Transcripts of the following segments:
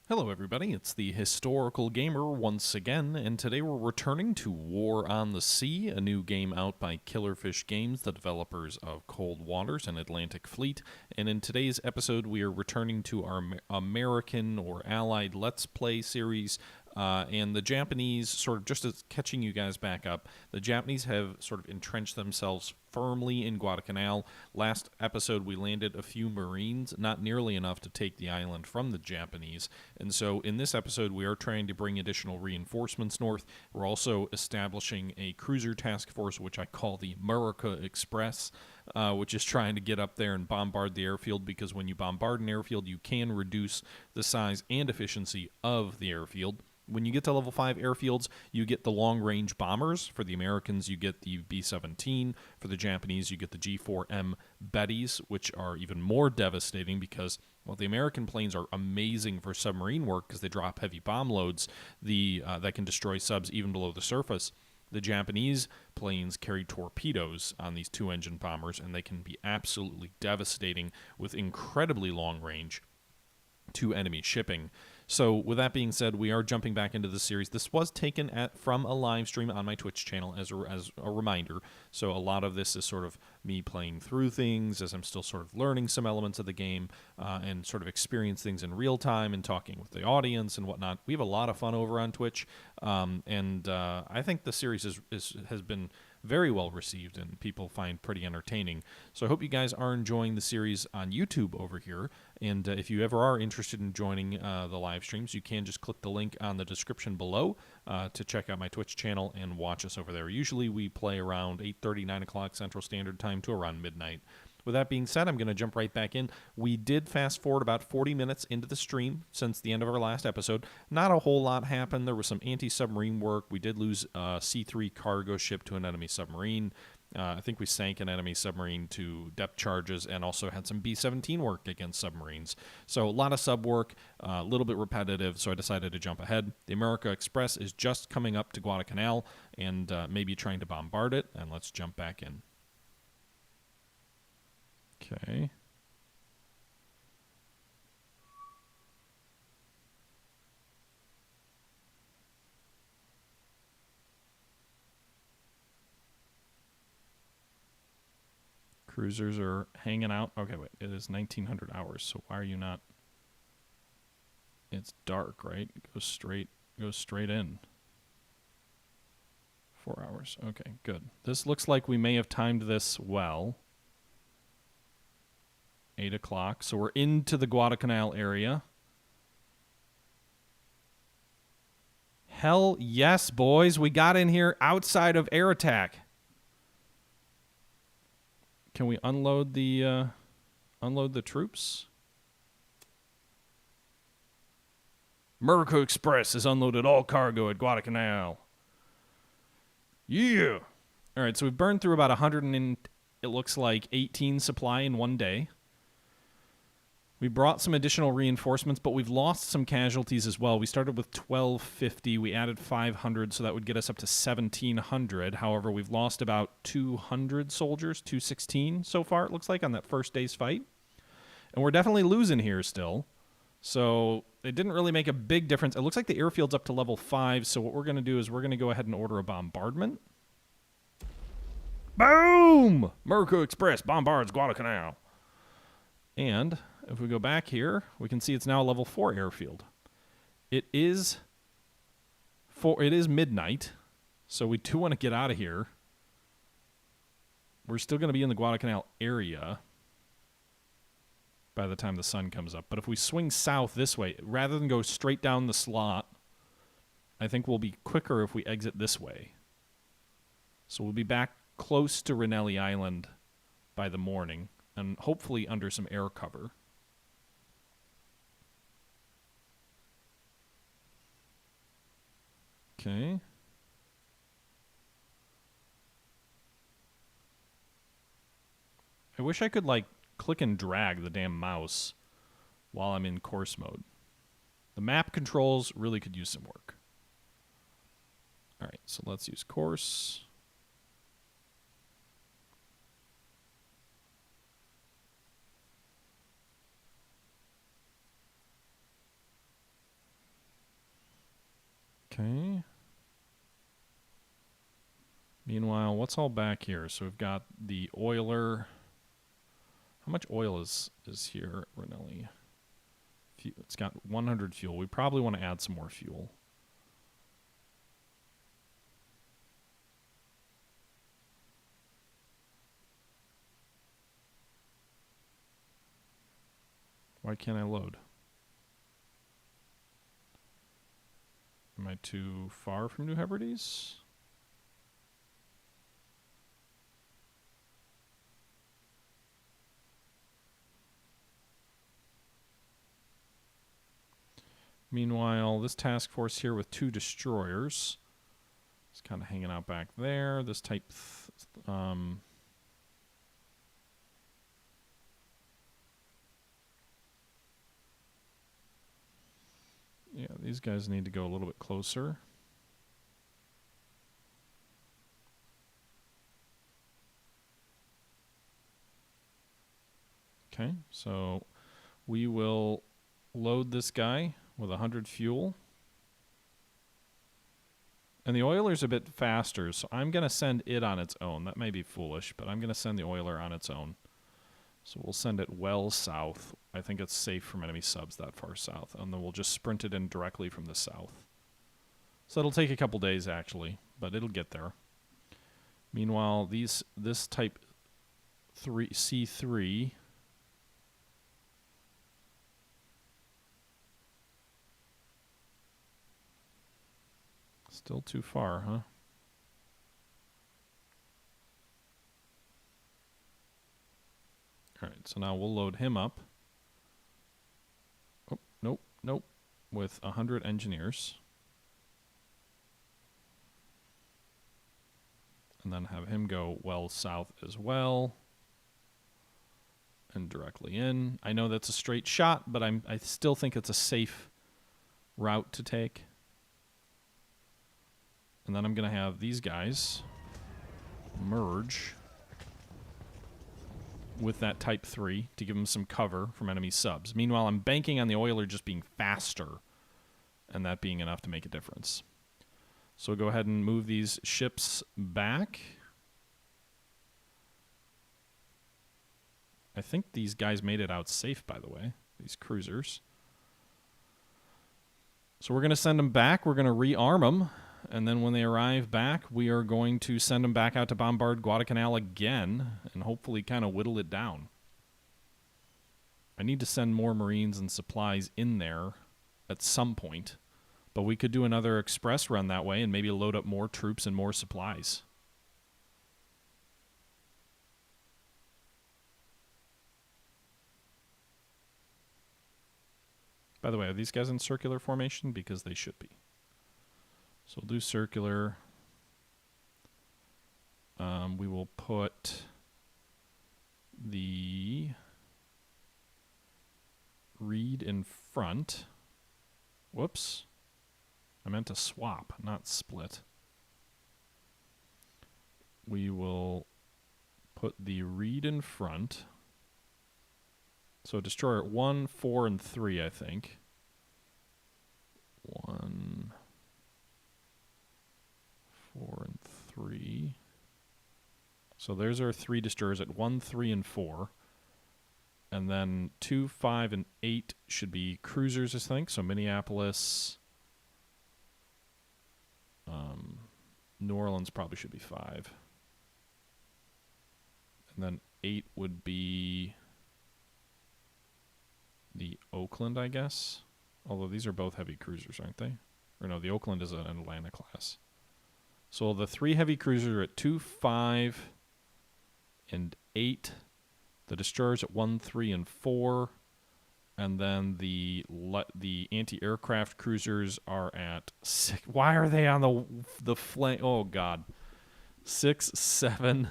Hello everybody, it's the Historical Gamer once again, and today we're returning to War on the Sea, a new game out by Killerfish Games, the developers of Cold Waters and Atlantic Fleet, and in today's episode we are returning to our American or Allied Let's Play series, and the Japanese, sort of just as catching you guys back up, the Japanese have sort of entrenched themselves firmly in Guadalcanal. Last episode, we landed a few Marines, not nearly enough to take the island from the Japanese. And so in this episode, we are trying to bring additional reinforcements north. We're also establishing a cruiser task force, which I call the America Express, which is trying to get up there and bombard the airfield, because when you bombard an airfield, you can reduce the size and efficiency of the airfield. When you get to level 5 airfields, you get the long-range bombers. For the Americans, you get the B-17. For the Japanese, you get the G4M Bettys, which are even more devastating because, well, the American planes are amazing for submarine work because they drop heavy bomb loads that can destroy subs even below the surface. The Japanese planes carry torpedoes on these two-engine bombers, and they can be absolutely devastating with incredibly long range to enemy shipping. So with that being said, we are jumping back into the series. This was taken from a live stream on my Twitch channel as a reminder. So a lot of this is sort of me playing through things as I'm still sort of learning some elements of the game and sort of experience things in real time and talking with the audience and whatnot. We have a lot of fun over on Twitch, and I think the series has been very well received and people find pretty entertaining. So I hope you guys are enjoying the series on YouTube over here. And if you ever are interested in joining the live streams, you can just click the link on the description below to check out my Twitch channel and watch us over there. Usually we play around 8:30, 9 o'clock Central Standard Time to around midnight. With that being said, I'm going to jump right back in. We did fast forward about 40 minutes into the stream since the end of our last episode. Not a whole lot happened. There was some anti-submarine work. We did lose a C-3 cargo ship to an enemy submarine. I think we sank an enemy submarine to depth charges and also had some B-17 work against submarines. So a lot of sub work, a little bit repetitive, so I decided to jump ahead. The America Express is just coming up to Guadalcanal and maybe trying to bombard it, and let's jump back in. Okay. Cruisers are hanging out. Okay, wait. It is 1900 hours, so why are you not? It's dark, right? Go straight in. 4 hours. Okay, good. This looks like we may have timed this well. 8 o'clock. So we're into the Guadalcanal area. Hell yes, boys. We got in here outside of air attack. Can we unload the troops? America Express has unloaded all cargo at Guadalcanal. Yeah. All right, so we've burned through about 100 and it looks like 18 supply in one day. We brought some additional reinforcements, but we've lost some casualties as well. We started with 1,250. We added 500, so that would get us up to 1,700. However, we've lost about 200 soldiers, 216 so far, it looks like, on that first day's fight. And we're definitely losing here still. So it didn't really make a big difference. It looks like the airfield's up to level 5, so what we're going to do is we're going to go ahead and order a bombardment. Boom! America Express bombards Guadalcanal. And if we go back here, we can see it's now a level 4 airfield. It is midnight, so we do want to get out of here. We're still going to be in the Guadalcanal area by the time the sun comes up. But if we swing south this way, rather than go straight down the slot, I think we'll be quicker if we exit this way. So we'll be back close to Ranelli Island by the morning, and hopefully under some air cover. Okay. I wish I could, like, click and drag the damn mouse while I'm in course mode. The map controls really could use some work. All right, so let's use course. Okay. Meanwhile, what's all back here? So we've got the oiler. How much oil is here at Ranelli? It's got 100 fuel. We probably want to add some more fuel. Why can't I load? Am I too far from New Hebrides? Meanwhile, this task force here with 2 destroyers is kind of hanging out back there. This type... yeah, these guys need to go a little bit closer. Okay, so we will load this guy with 100 fuel. And the oiler's a bit faster, so I'm going to send it on its own. That may be foolish, but I'm going to send the oiler on its own. So we'll send it well south. I think it's safe from enemy subs that far south. And then we'll just sprint it in directly from the south. So it'll take a couple days, actually, but it'll get there. Meanwhile, this type 3 C3... still too far, huh? Alright, so now we'll load him up. Oh, nope. With 100 engineers. And then have him go well south as well. And directly in. I know that's a straight shot, but I still think it's a safe route to take. And then I'm going to have these guys merge with that Type 3 to give them some cover from enemy subs. Meanwhile, I'm banking on the oiler just being faster and that being enough to make a difference. So we'll go ahead and move these ships back. I think these guys made it out safe, by the way, these cruisers. So we're going to send them back. We're going to rearm them. And then when they arrive back, we are going to send them back out to bombard Guadalcanal again and hopefully kind of whittle it down. I need to send more Marines and supplies in there at some point. But we could do another express run that way and maybe load up more troops and more supplies. By the way, are these guys in circular formation? Because they should be. So we'll do circular. We will put the reed in front. Whoops. I meant to swap, not split. We will put the reed in front. So destroyer 1, 4, and 3, I think. 1... 4 and 3. So there's our 3 destroyers at 1, 3, and 4. And then 2, 5, and 8 should be cruisers, I think. So Minneapolis. New Orleans probably should be 5. And then 8 would be the Oakland, I guess. Although these are both heavy cruisers, aren't they? Or no, the Oakland is an Atlanta class. So the 3 heavy cruisers are at 2, 5, and 8. The destroyers at 1, 3, and 4. And then the anti-aircraft cruisers are at 6. Why are they on the flank? Oh, God. 6, 7,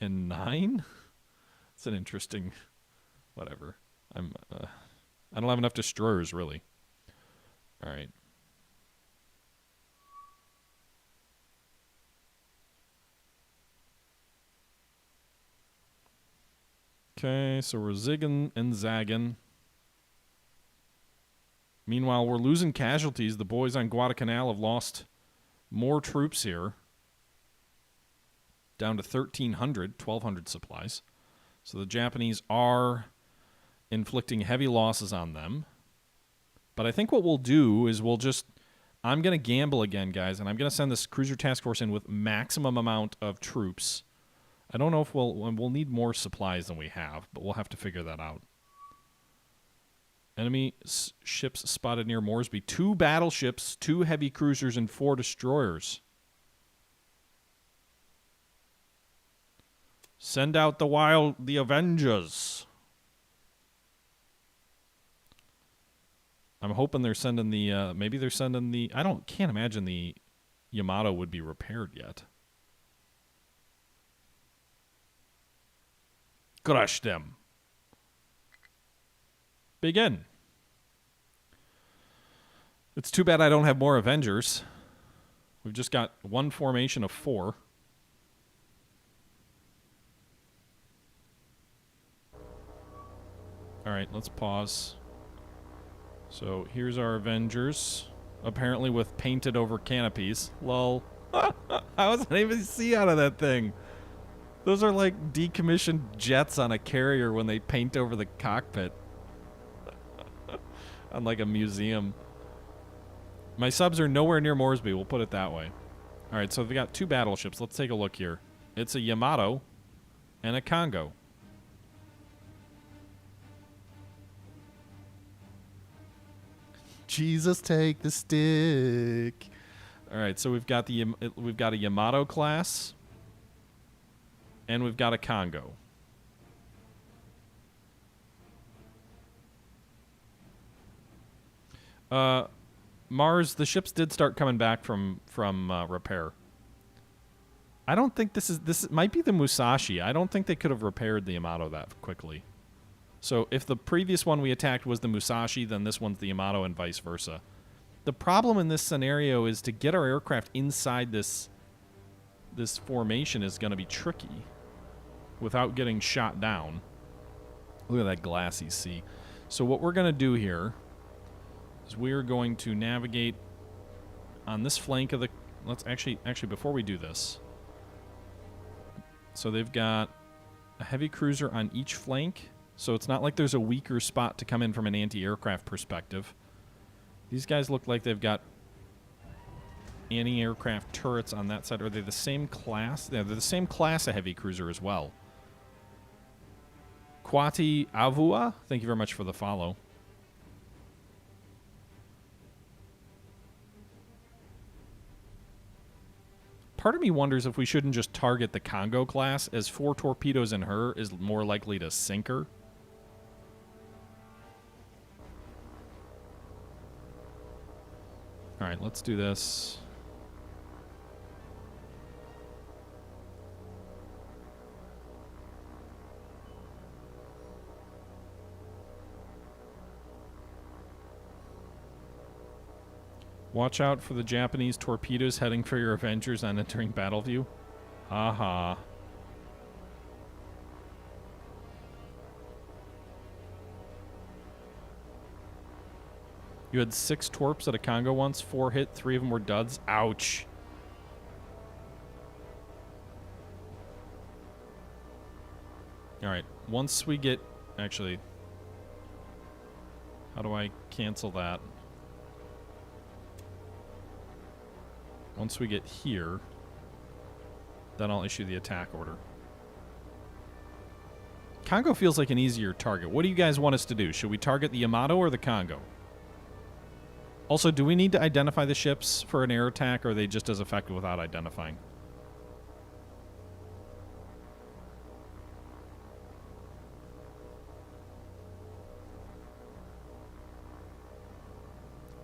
and 9? It's an interesting... Whatever. I don't have enough destroyers, really. All right. Okay, so we're zigging and zagging. Meanwhile, we're losing casualties. The boys on Guadalcanal have lost more troops here. Down to 1,300, 1,200 supplies. So the Japanese are inflicting heavy losses on them. But I think what we'll do is I'm going to gamble again, guys, and I'm going to send this cruiser task force in with maximum amount of troops. I don't know if we'll need more supplies than we have, but we'll have to figure that out. Enemy ships spotted near Moresby. 2 battleships, 2 heavy cruisers, and 4 destroyers. Send out the Avengers. I'm hoping they're sending the, maybe they're sending the, can't imagine the Yamato would be repaired yet. Crush them. Begin. It's too bad I don't have more Avengers. We've just got 1 formation of 4. All right, let's pause. So here's our Avengers, apparently with painted over canopies. Lol. I wasn't able to see out of that thing. Those are like decommissioned jets on a carrier when they paint over the cockpit. On like a museum. My subs are nowhere near Moresby, we'll put it that way. Alright, so we got 2 battleships. Let's take a look here. It's a Yamato and a Kongo. Jesus, take the stick. Alright, so we've got a Yamato class. And we've got a Kongo. Mars, the ships did start coming back from repair. I don't think this might be the Musashi. I don't think they could have repaired the Yamato that quickly. So if the previous one we attacked was the Musashi, then this one's the Yamato and vice versa. The problem in this scenario is to get our aircraft inside this formation is going to be tricky without getting shot down. Look at that glassy sea. So what we're going to do here is we're going to navigate on this flank of the... Let's actually before we do this. So they've got a heavy cruiser on each flank. So it's not like there's a weaker spot to come in from an anti-aircraft perspective. These guys look like they've got anti-aircraft turrets on that side. Are they the same class? Yeah, they're the same class of heavy cruiser as well. Kwati Avua, thank you very much for the follow. Part of me wonders if we shouldn't just target the Kongo class, as 4 torpedoes in her is more likely to sink her. Alright, let's do this. Watch out for the Japanese torpedoes heading for your Avengers on entering battle view. Haha. You had 6 torps at a Kongo once, 4 hit, 3 of them were duds. Ouch. Alright, once we get... Actually, how do I cancel that? Once we get here, then I'll issue the attack order. Kongo feels like an easier target. What do you guys want us to do? Should we target the Yamato or the Kongo? Also, do we need to identify the ships for an air attack, or are they just as effective without identifying?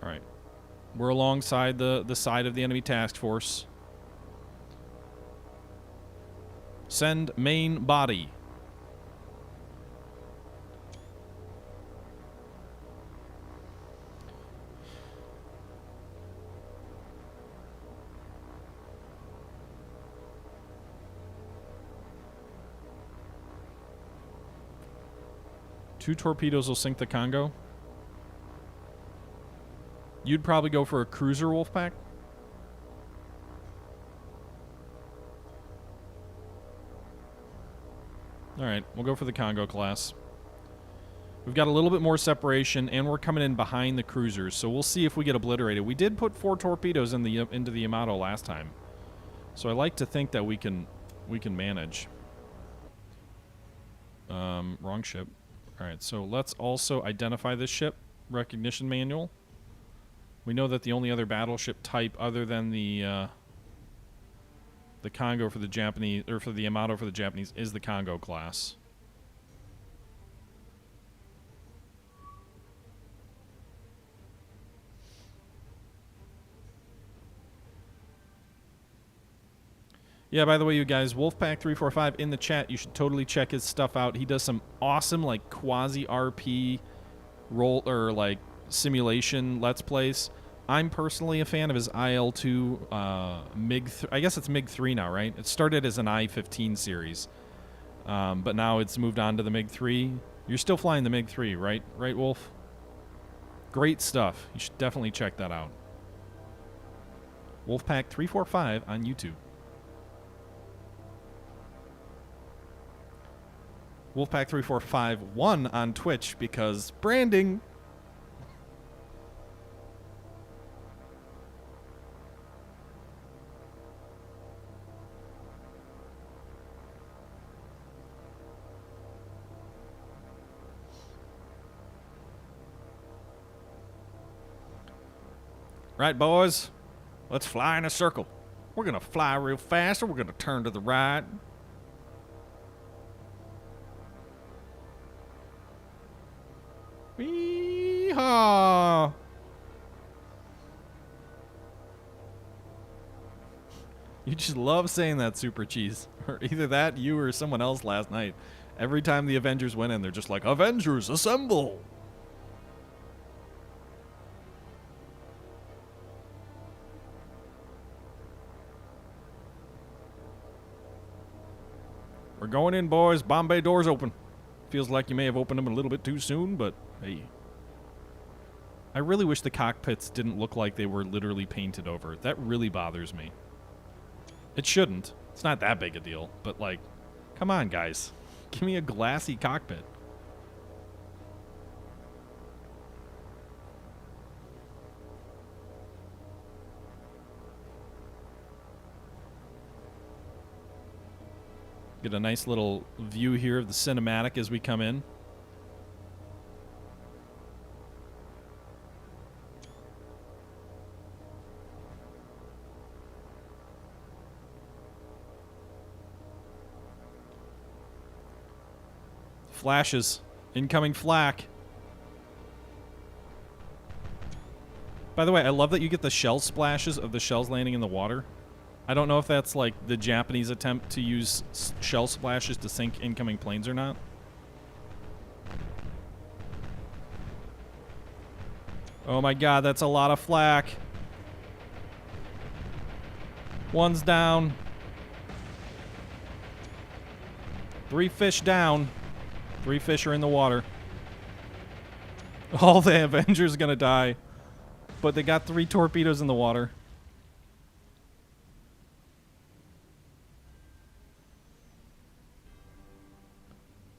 All right. We're alongside the side of the enemy task force. Send main body. Two torpedoes will sink the Kongo. You'd probably go for a cruiser Wolfpack? Alright, we'll go for the Kongo class. We've got a little bit more separation, and we're coming in behind the cruisers, so we'll see if we get obliterated. We did put 4 torpedoes in into the Yamato last time, so I like to think that we can manage. Wrong ship. Alright, so let's also identify this ship. Recognition manual. We know that the only other battleship type other than the Kongo for the Japanese, or for the Yamato for the Japanese, is the Kongo class. Yeah, by the way, you guys, Wolfpack345 in the chat, you should totally check his stuff out. He does some awesome, like, quasi-RP role, or, like, simulation Let's Plays. I'm personally a fan of his IL-2 MiG... I guess it's MiG-3 now, right? It started as an I-15 series, but now it's moved on to the MiG-3. You're still flying the MiG-3, right? Right, Wolf? Great stuff. You should definitely check that out. Wolfpack345 on YouTube. Wolfpack3451 on Twitch because branding. Right, boys? Let's fly in a circle. We're going to fly real fast, or we're going to turn to the right. Wee-haw! You just love saying that, Super Cheese. Or either that, you, or someone else last night. Every time the Avengers went in, they're just like, Avengers, assemble! We're going in, boys. Bombay doors open. Feels like you may have opened them a little bit too soon, but hey. I really wish the cockpits didn't look like they were literally painted over. That really bothers me. It shouldn't. It's not that big a deal, but like, come on, guys. Give me a glassy cockpit. Get a nice little view here of the cinematic as we come in. Flashes. Incoming flak. By the way, I love that you get the shell splashes of the shells landing in the water. I don't know if that's like the Japanese attempt to use shell splashes to sink incoming planes or not. Oh my god, that's a lot of flak. One's down. 3 fish down. 3 fish are in the water. All the Avengers gonna die. But they got 3 torpedoes in the water.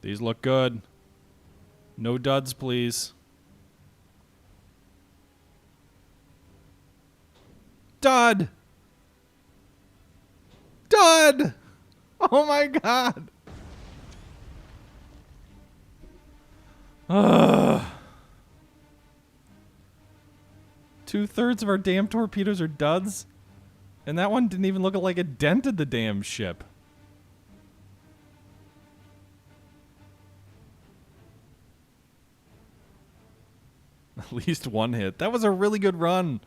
These look good. No duds, please. Dud! Dud! Oh my god! Ugh. 2/3 of our damn torpedoes are duds. And that one didn't even look like it dented the damn ship. At least one hit. That was a really good run.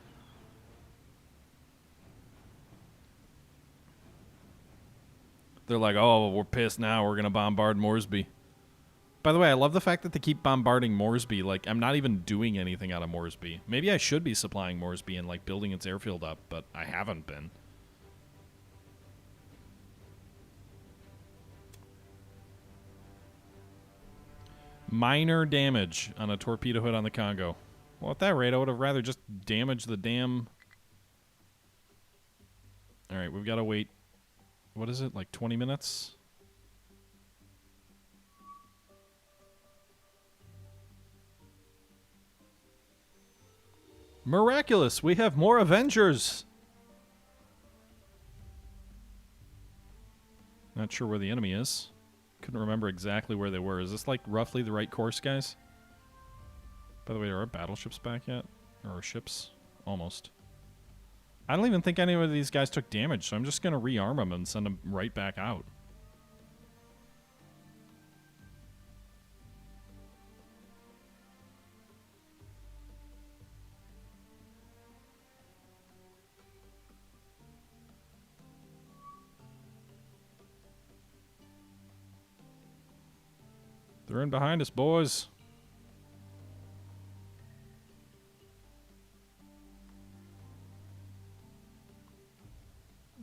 They're like, oh, we're pissed now. We're going to bombard Moresby. By the way, I love the fact that they keep bombarding Moresby. Like, I'm not even doing anything out of Moresby. Maybe I should be supplying Moresby and, like, building its airfield up, but I haven't been. Minor damage on a torpedo hit on the Kongo. Well, at that rate, I would have rather just damaged the damn... Alright, we've got to wait... What is it, like 20 minutes? Miraculous! We have more Avengers! Not sure where the enemy is. Couldn't remember exactly where they were. Is this like roughly the right course, guys? By the way, are our battleships back yet? Or our ships? Almost. I don't even think any of these guys took damage, so I'm just going to rearm them and send them right back out. They're in behind us, boys.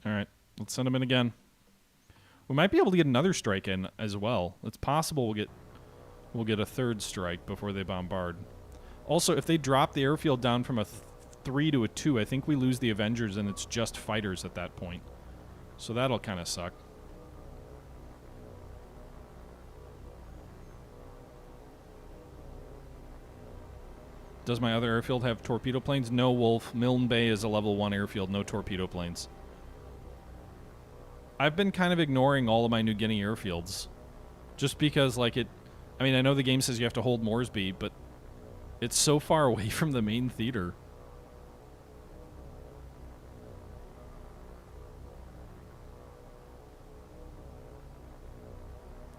Alright, let's send them in again. We might be able to get another strike in as well. It's possible we'll get a third strike before they bombard. Also, if they drop the airfield down from a 3 to a 2, I think we lose the Avengers and it's just fighters at that point. So that'll kind of suck. Does my other airfield have torpedo planes? No, Wolf. Milne Bay is a level 1 airfield, no torpedo planes. I've been kind of ignoring all of my New Guinea airfields. Just because, like, it... I mean, I know the game says you have to hold Moresby, but it's so far away from the main theater.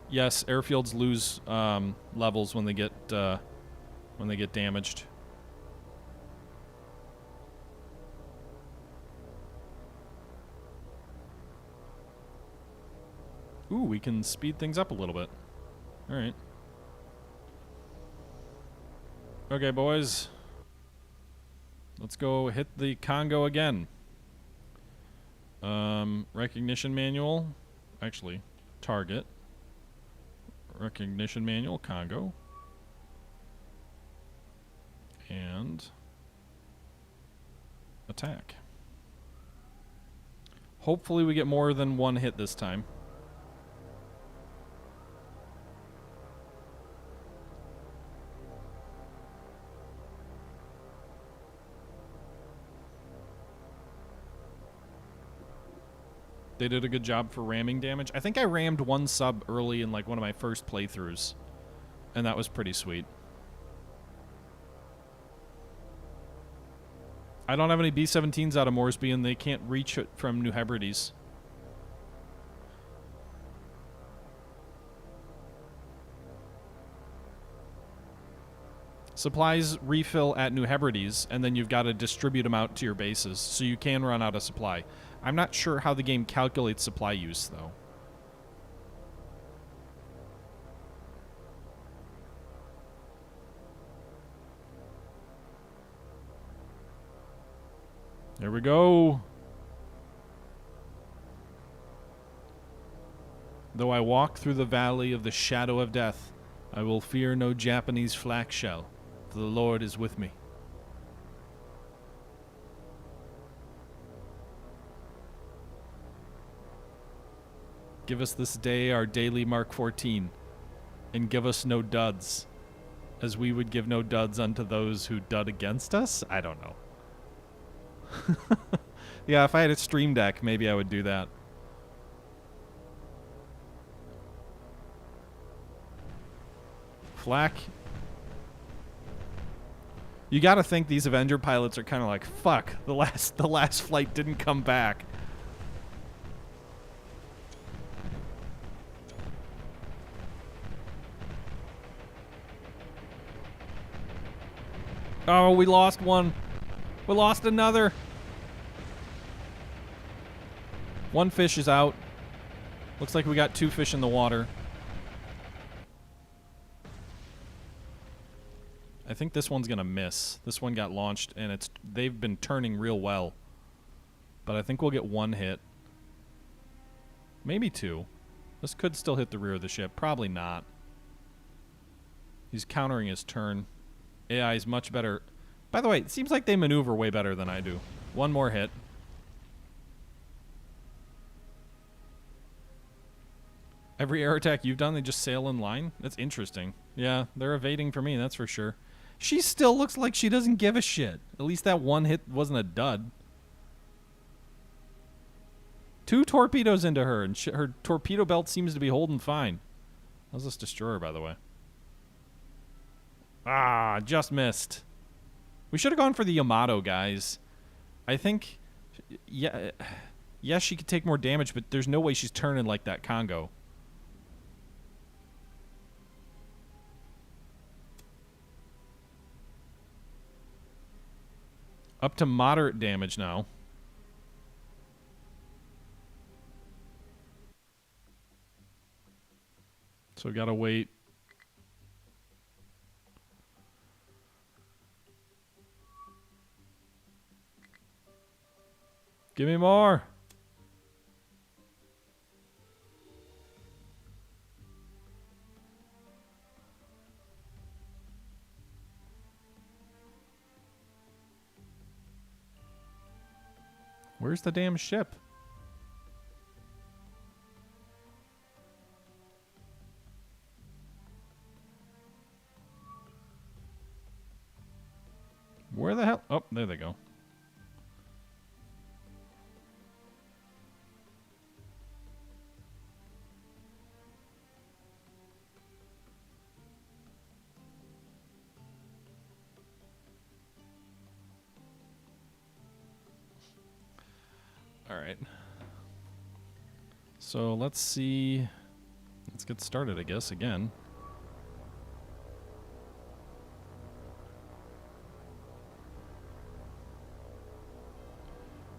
Yes, airfields lose levels when they get damaged. Ooh, we can speed things up a little bit. Alright. Okay, boys. Let's go hit the Kongo again. Recognition manual. Actually, target. Recognition manual, Kongo. And attack. Hopefully we get more than one hit this time. They did a good job for ramming damage. I think I rammed one sub early in like one of my first playthroughs, and that was pretty sweet. I don't have any B-17s out of Moresby, and they can't reach it from New Hebrides. Supplies refill at New Hebrides, and then you've got to distribute them out to your bases, so you can run out of supply. I'm not sure how the game calculates supply use, though. There we go. Though I walk through the valley of the shadow of death, I will fear no Japanese flak shell, for the Lord is with me. Give us this day our daily Mark 14, and give us no duds, as we would give no duds unto those who dud against us? I don't know. Yeah, if I had a stream deck, maybe I would do that. Flak. You gotta think these Avenger pilots are kind of like, fuck, the last flight didn't come back. Oh, we lost one. We lost another. One fish is out. Looks like we got 2 fish in the water. I think this one's gonna miss. This one got launched, and they've been turning real well. But I think we'll get 1 hit. Maybe 2. This could still hit the rear of the ship. Probably not. He's countering his turn. AI is much better. By the way, it seems like they maneuver way better than I do. One more hit. Every air attack you've done, they just sail in line? That's interesting. Yeah, they're evading for me, that's for sure. She still looks like she doesn't give a shit. At least that one hit wasn't a dud. 2 torpedoes into her, and her torpedo belt seems to be holding fine. How's this destroyer, by the way? Ah, just missed. We should have gone for the Yamato, guys. I think, yeah, yes, she could take more damage, but there's no way she's turning like that Kongo. Up to moderate damage now. So we gotta wait. Give me more. Where's the damn ship? Where the hell? Oh, there they go. All right. So let's see. Let's get started, I guess, again.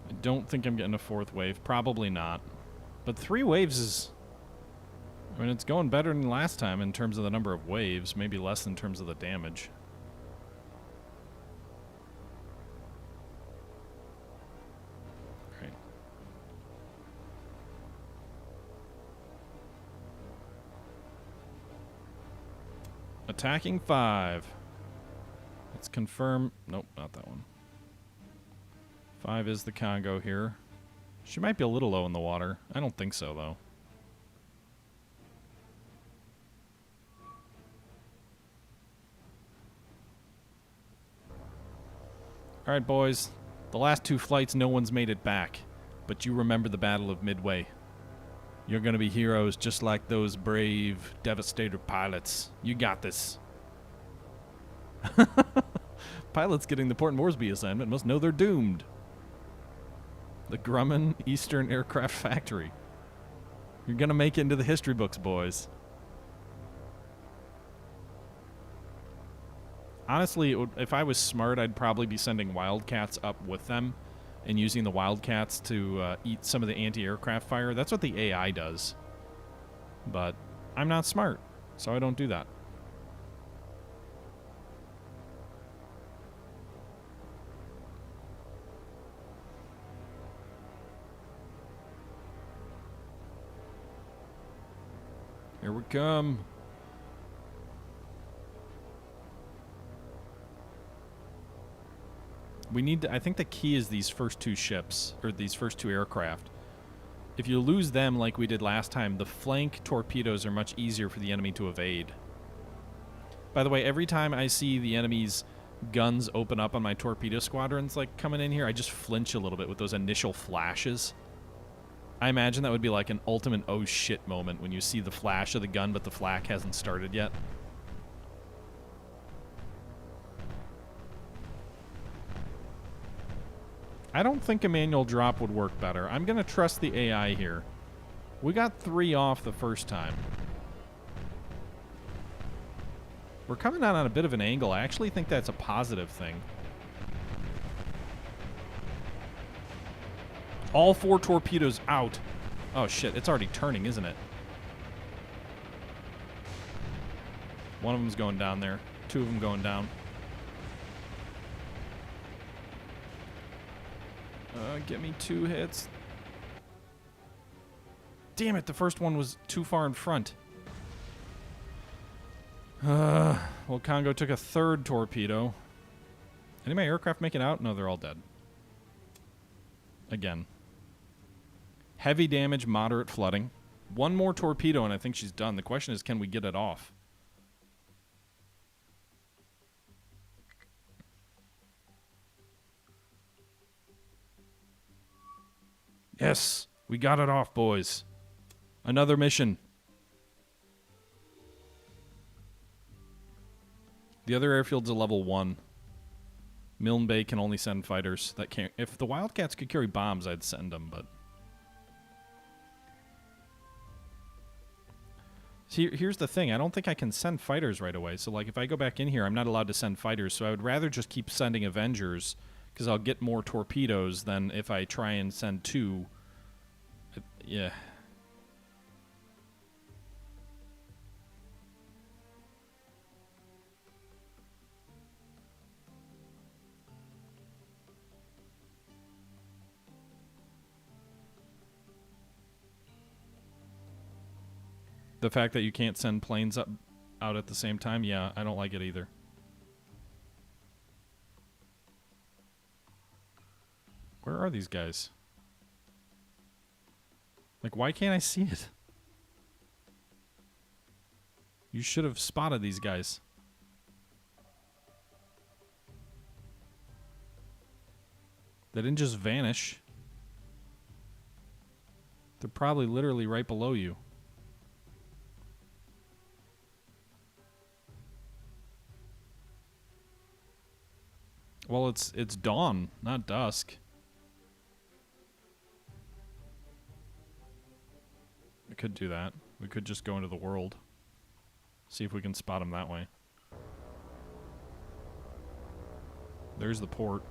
I don't think I'm getting a 4th wave. Probably not. But 3 waves is... I mean, it's going better than last time in terms of the number of waves. Maybe less in terms of the damage. Attacking 5. Let's confirm. Nope, not that one. 5 is the Kongo here. She might be a little low in the water. I don't think so, though. All right, boys. The last 2 flights, no one's made it back. But you remember the Battle of Midway. You're going to be heroes just like those brave Devastator pilots. You got this. Pilots getting the Port Moresby assignment must know they're doomed. The Grumman Eastern Aircraft Factory. You're going to make it into the history books, boys. Honestly, if I was smart, I'd probably be sending Wildcats up with them and using the Wildcats to eat some of the anti-aircraft fire. That's what the AI does. But I'm not smart, so I don't do that. Here we come. We need to, I think the key is these first 2 ships, or these first 2 aircraft. If you lose them like we did last time, the flank torpedoes are much easier for the enemy to evade. By the way, every time I see the enemy's guns open up on my torpedo squadrons like coming in here, I just flinch a little bit with those initial flashes. I imagine that would be like an ultimate oh shit moment when you see the flash of the gun but the flak hasn't started yet. I don't think a manual drop would work better. I'm going to trust the AI here. We got 3 off the first time. We're coming out on a bit of an angle. I actually think that's a positive thing. All 4 torpedoes out. Oh shit, it's already turning, isn't it? One of them's going down there. 2 of them going down. Get me 2 hits. Damn it, the first one was too far in front. Well, Kongo took a 3rd torpedo. Any of my aircraft make it out? No, they're all dead. Again. Heavy damage, moderate flooding. One more torpedo and I think she's done. The question is, can we get it off? Yes, we got it off, boys. Another mission. The other airfield's a level 1. Milne Bay can only send fighters. That can't. If the Wildcats could carry bombs, I'd send them, but... See, here's the thing. I don't think I can send fighters right away. So, like, if I go back in here, I'm not allowed to send fighters. So I would rather just keep sending Avengers, because I'll get more torpedoes than if I try and send 2. Yeah. The fact that you can't send planes out at the same time, yeah, I don't like it either. Where are these guys? Like, why can't I see it? You should have spotted these guys. They didn't just vanish. They're probably literally right below you. Well, it's dawn, not dusk. We could do that. We could just go into the world. See if we can spot them that way. There's the port.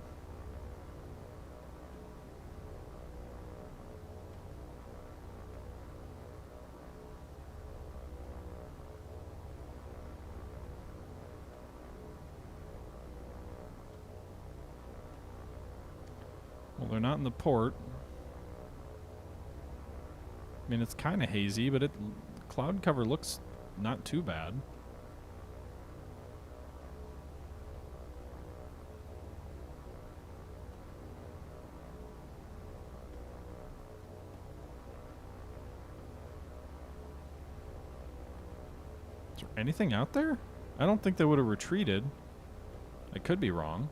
Well, they're not in the port. I mean, it's kind of hazy, but cloud cover looks not too bad. Is there anything out there? I don't think they would have retreated. I could be wrong.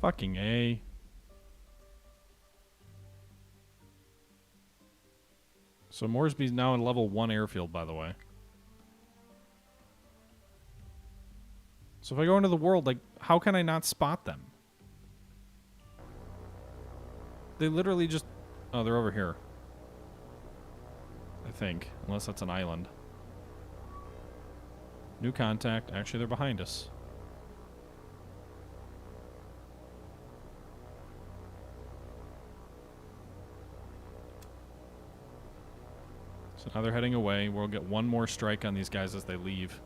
Fucking A. So Moresby's now in level 1 airfield, by the way. So if I go into the world, like, how can I not spot them? They literally just... Oh, they're over here. I think. Unless that's an island. New contact. Actually, they're behind us. So now they're heading away. We'll get one more strike on these guys as they leave.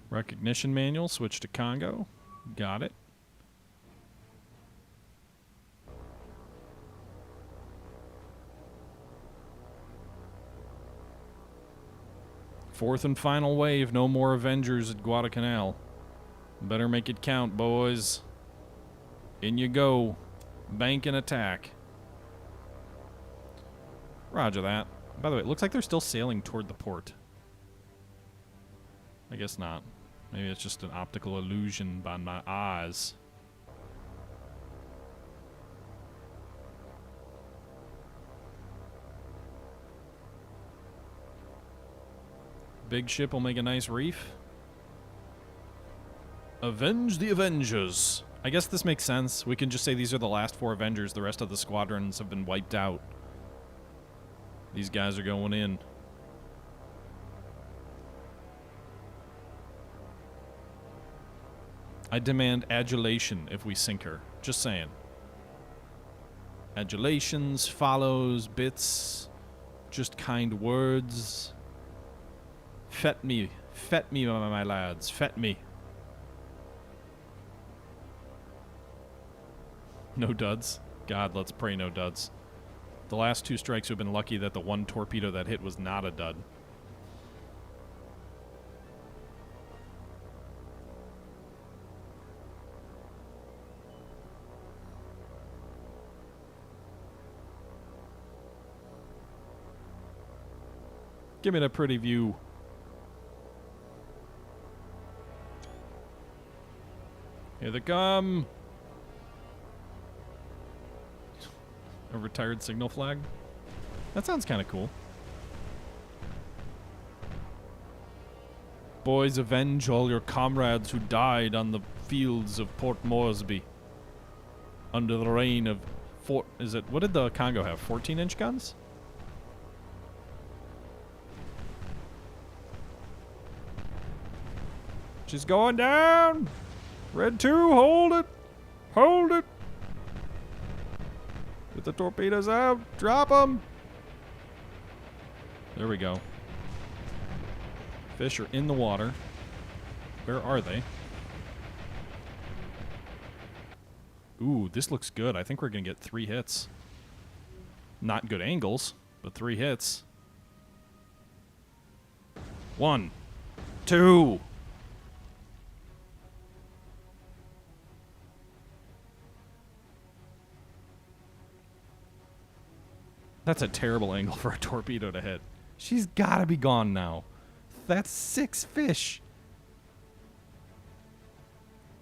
Recognition manual, switch to Kongo. Got it. Fourth and final wave. No more Avengers at Guadalcanal. Better make it count, boys. In you go. Bank and attack. Roger that. By the way, it looks like they're still sailing toward the port. I guess not. Maybe it's just an optical illusion by my eyes. Big ship will make a nice reef. Avenge the Avengers. I guess this makes sense. We can just say these are the last 4 Avengers. The rest of the squadrons have been wiped out. These guys are going in. I demand adulation if we sink her. Just saying. Adulations, follows, bits, just kind words. Fet me, my lads, fet me. No duds. God, let's pray no duds. The last 2 strikes we've been lucky that the 1 torpedo that hit was not a dud. Give me that pretty view. Here they come. A retired signal flag? That sounds kind of cool. Boys, avenge all your comrades who died on the fields of Port Moresby under the reign of what did the Kongo have? 14-inch guns? She's going down! Red 2, hold it! Hold it! Get the torpedoes out! Drop them! There we go. Fish are in the water. Where are they? Ooh, this looks good. I think we're going to get 3 hits. Not good angles, but 3 hits. 1, 2... That's a terrible angle for a torpedo to hit. She's gotta be gone now. That's 6 fish.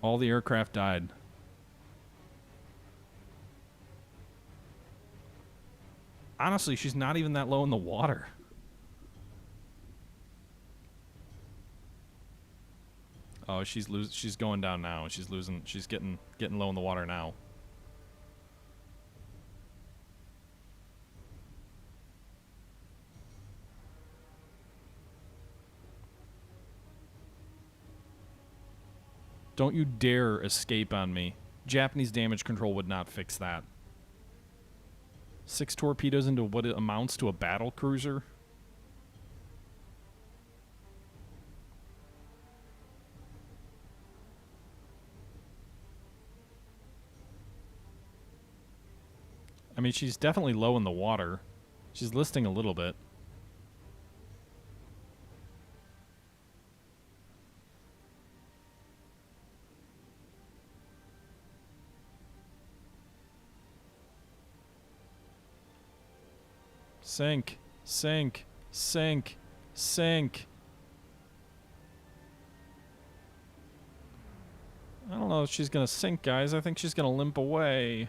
All the aircraft died. Honestly, she's not even that low in the water. Oh, she's going down now. She's getting low in the water now. Don't you dare escape on me. Japanese damage control would not fix that. 6 torpedoes into what it amounts to a battle cruiser? I mean, she's definitely low in the water. She's listing a little bit. Sink, sink, sink, sink. I don't know if she's gonna sink, guys. I think she's gonna limp away.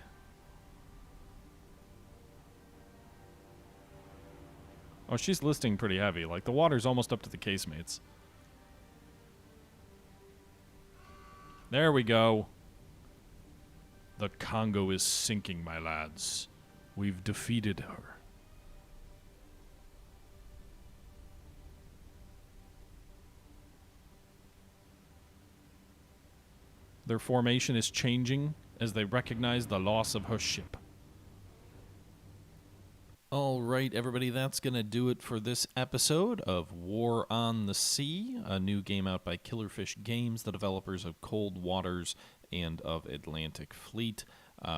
Oh, she's listing pretty heavy. Like, the water's almost up to the casemates. There we go. The Kongo is sinking, my lads. We've defeated her. Their formation is changing as they recognize the loss of her ship. All right, everybody, that's going to do it for this episode of War on the Sea, a new game out by Killerfish Games, the developers of Cold Waters and of Atlantic Fleet.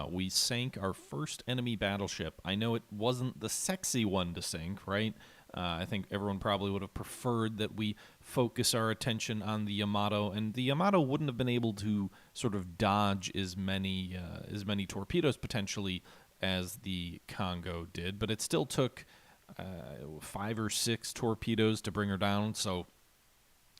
We sank our first enemy battleship. I know it wasn't the sexy one to sink, right? I think everyone probably would have preferred that we focus our attention on the Yamato, and the Yamato wouldn't have been able to sort of dodge as many torpedoes potentially as the Kongo did, but it still took 5 or 6 torpedoes to bring her down, so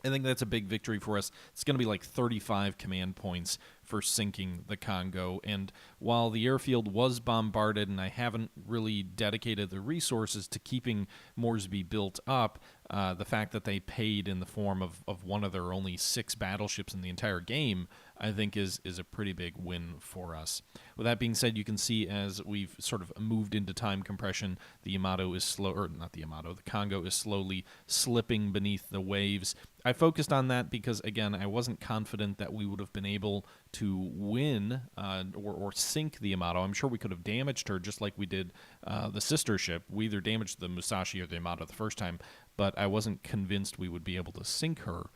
I think that's a big victory for us. It's going to be like 35 command points for sinking the Kongo. And while the airfield was bombarded and I haven't really dedicated the resources to keeping Moresby built up, the fact that they paid in the form of one of their only 6 battleships in the entire game, I think is a pretty big win for us. With that being said, you can see as we've sort of moved into time compression, the Yamato is slow, or not the Yamato, the Kongo is slowly slipping beneath the waves. I focused on that because, again, I wasn't confident that we would have been able to win or sink the Yamato. I'm sure we could have damaged her just like we did the sister ship. We either damaged the Musashi or the Yamato the first time, but I wasn't convinced we would be able to sink her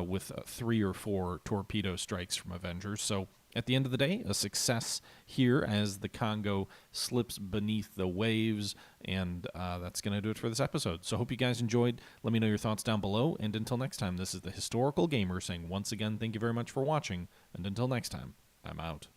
with 3 or 4 torpedo strikes from Avengers. So at the end of the day, a success here as the Kongo slips beneath the waves, and that's going to do it for this episode. So hope you guys enjoyed. Let me know your thoughts down below, and until next time, this is the Historical Gamer saying once again, thank you very much for watching, and until next time, I'm out.